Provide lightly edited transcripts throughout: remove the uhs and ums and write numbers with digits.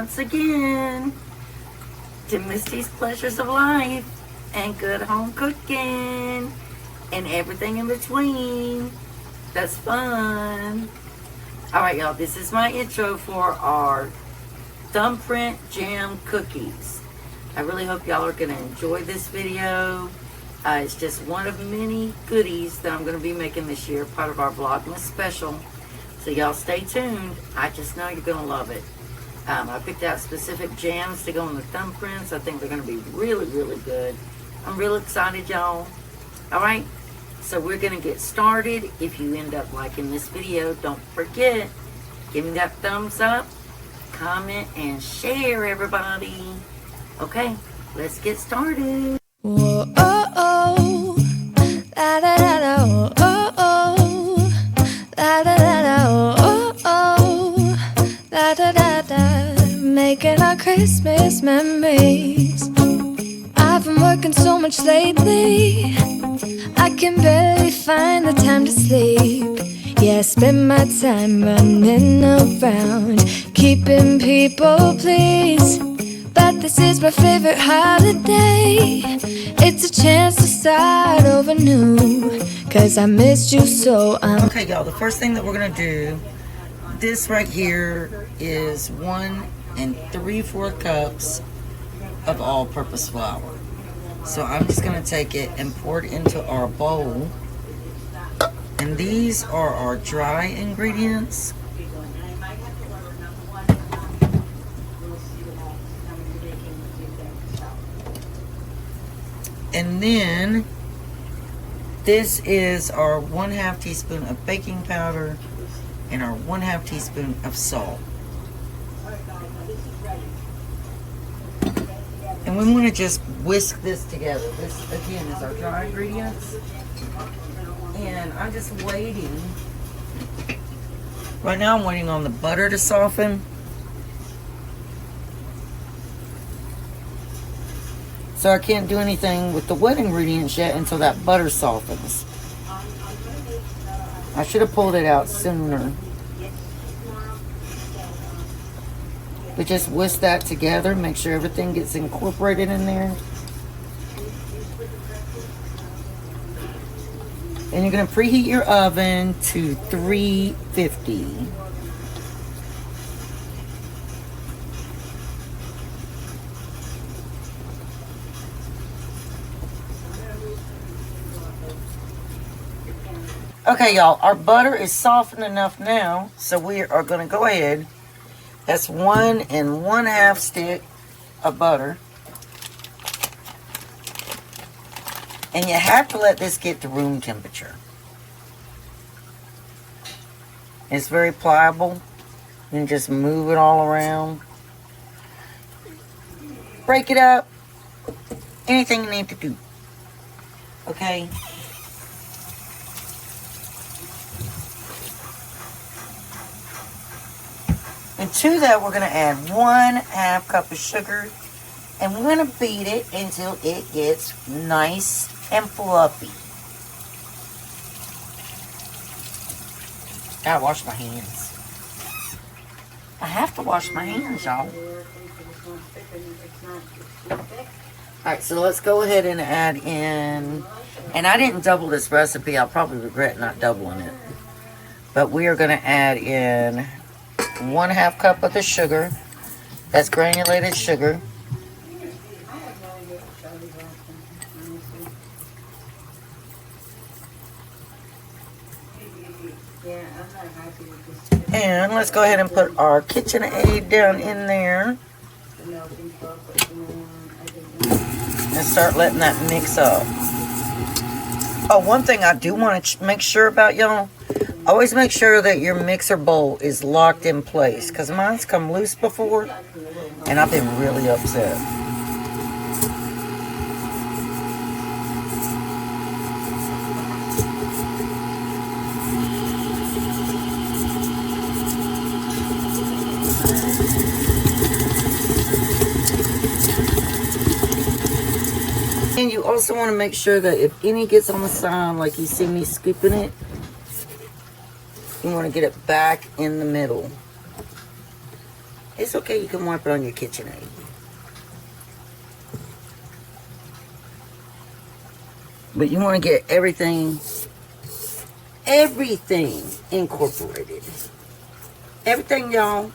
once again to Misty's Pleasures of Life and good home cooking and everything in between. That's fun. Alright, y'all, this is my intro for our thumbprint jam cookies. I really hope y'all are going to enjoy this video. It's just one of many goodies that I'm going to be making this year, part of our Vlogmas special. So y'all stay tuned. I just know you're going to love it. I picked out specific jams to go on the thumbprints. I think they're going to be really, really good. I'm real excited, y'all. Alright, so we're going to get started. If you end up liking this video, don't forget, give me that thumbs up, comment, and share, everybody. Okay, let's get started. Whoa, oh, oh, la da da da, oh, oh, oh, la da da da, oh, oh, la da da da, making our Christmas memories. I've been working so much lately, I can barely find the time to sleep. Yeah, I spend my time running around, keeping people pleased. But this is my favorite holiday. It's a chance to start over new, 'cause I missed you so. Okay, y'all, the first thing that we're gonna do, this right here is 1 3/4 cups of all-purpose flour. So I'm just gonna take it and pour it into our bowl. And these are our dry ingredients. And then this is our 1/2 teaspoon of baking powder and our 1/2 teaspoon of salt. And we want to just whisk this together. This again is our dry ingredients. And I'm just waiting. Right now I'm waiting on the butter to soften. So I can't do anything with the wet ingredients yet until that butter softens. I should have pulled it out sooner. But just whisk that together, make sure everything gets incorporated in there. And you're going to preheat your oven to 350. Okay, y'all, our butter is softened enough now, so we are going to go ahead. That's 1 1/2 stick of butter. And you have to let this get to room temperature. It's very pliable. You can just move it all around. Break it up. Anything you need to do. Okay? And to that, we're going to add 1/2 cup of sugar. And we're going to beat it until it gets nice and fluffy. Gotta wash my hands. I have to wash my hands, y'all. Alright, so let's go ahead and add in, and I didn't double this recipe. I'll probably regret not doubling it. But we are going to add in 1/2 cup of the sugar. That's granulated sugar. And let's go ahead and put our KitchenAid down in there. And start letting that mix up. Oh, one thing I do want to make sure about, y'all. Always make sure that your mixer bowl is locked in place. Because mine's come loose before. And I've been really upset. And you also want to make sure that if any gets on the side, like you see me scooping it, you want to get it back in the middle. It's okay, you can wipe it on your KitchenAid. But you want to get everything incorporated. Everything, y'all.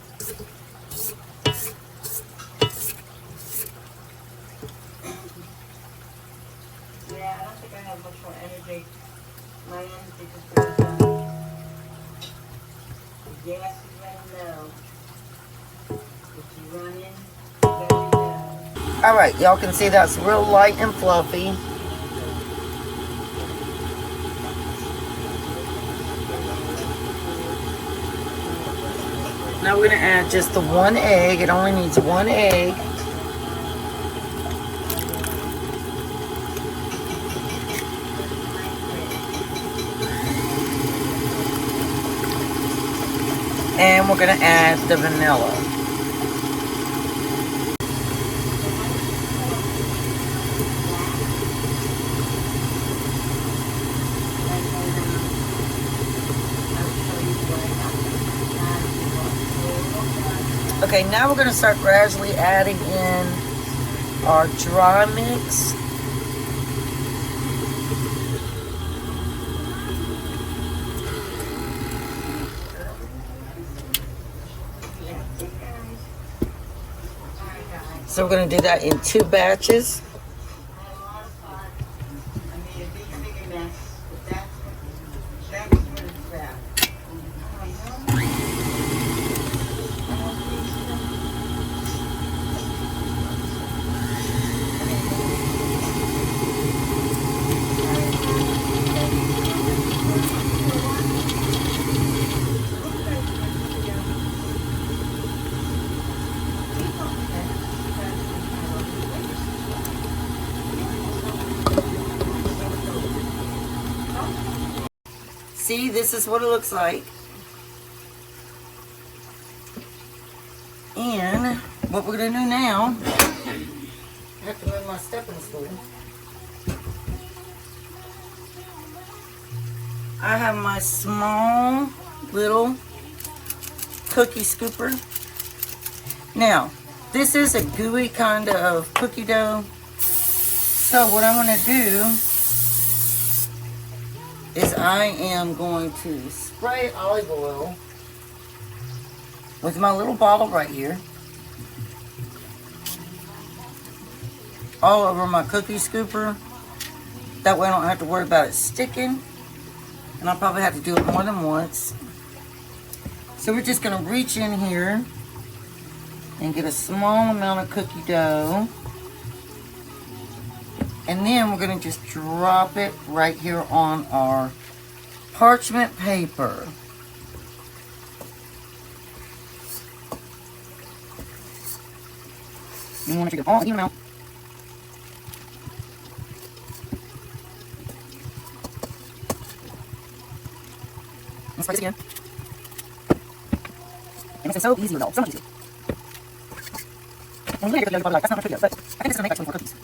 Yeah, I don't think I have much more energy. My energy just goes down. The gas is running low. If you running, very low. Alright, y'all can see that's real light and fluffy. Now we're going to add just the one egg. It only needs one egg. And we're going to add the vanilla. Okay, now we're going to start gradually adding in our dry mix. So we're going to do that in 2 batches. See, this is what it looks like. And what we're going to do now, I have to move my stepping stool. I have my small little cookie scooper. Now, this is a gooey kind of cookie dough. So what I'm going to do is I am going to spray olive oil with my little bottle right here all over my cookie scooper. That way I don't have to worry about it sticking. And I'll probably have to do it more than once. So we're just going to reach in here and get a small amount of cookie dough. And then we're going to just drop it right here on our parchment paper. You want to take it all even out. Let's try this again. And it's so easy, though. So much easier. And later, you're probably like, that's not much video, but I think it's going to make like 24 cookies.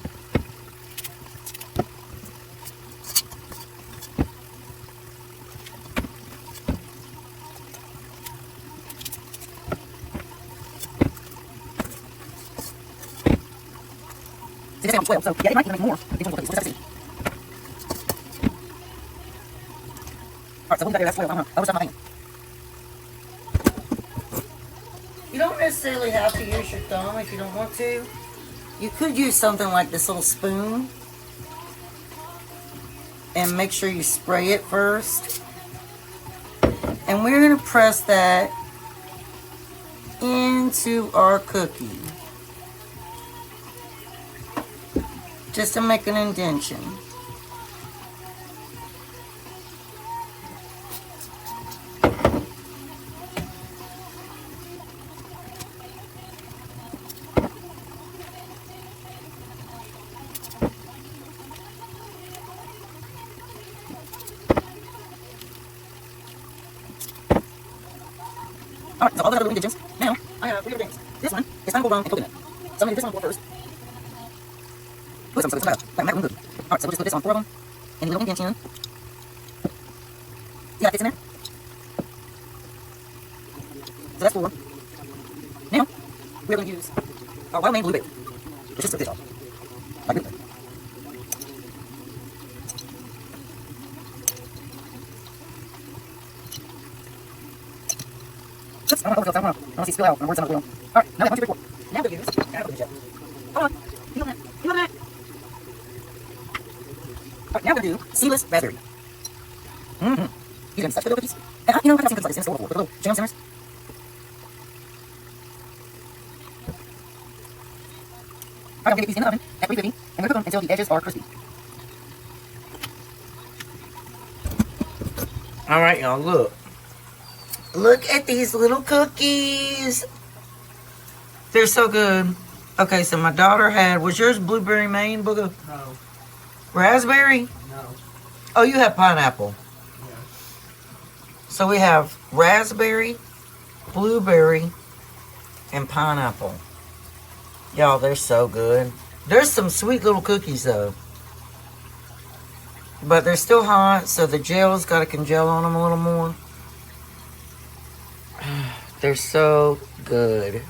See, this is on 12, so yeah, it might even make more. We'll just have to see. Alright, so we'll do that here, that's 12. I'll just have my hand. You don't necessarily have to use your thumb if you don't want to. You could use something like this little spoon. And make sure you spray it first. And we're going to press that into our cookie. Just to make an indentation. Alright, so all the other little indentions. Now, I have 3 other things. This one is pineapple rum and coconut. So I'm going to do this one first. Put some, so it's like macaroon cookie. Alright, so we'll just put this on 4 of them. And a little indentation. See how that fits in there? So that's 4. Now, we're going to use our well-named blueberry. Let's just put this on. Like this. Oops, I don't know, I want to see it spill out. I'm worried it's not going. All right, now that 1, 2, 3, 4. Now we're going to use. Now we're going to use. Hold on. You on that. You on that. All right, now we're going to do seedless raspberry. Mm-hmm. These are such good little cookies. And you know, I've got some cookies like this in the store before, with little jam centers. I'm going to get these in the oven at 350, and we're going to cook them until the edges are crispy. All right, y'all, look. Look at these little cookies. They're so good. Okay, so my daughter had, was yours blueberry Maine, Booga? No. Raspberry? No. Oh, you have pineapple. Yeah. So we have raspberry, blueberry, and pineapple. Y'all, they're so good. There's some sweet little cookies, though. But they're still hot, so the gel's got to congel on them a little more. They're so good.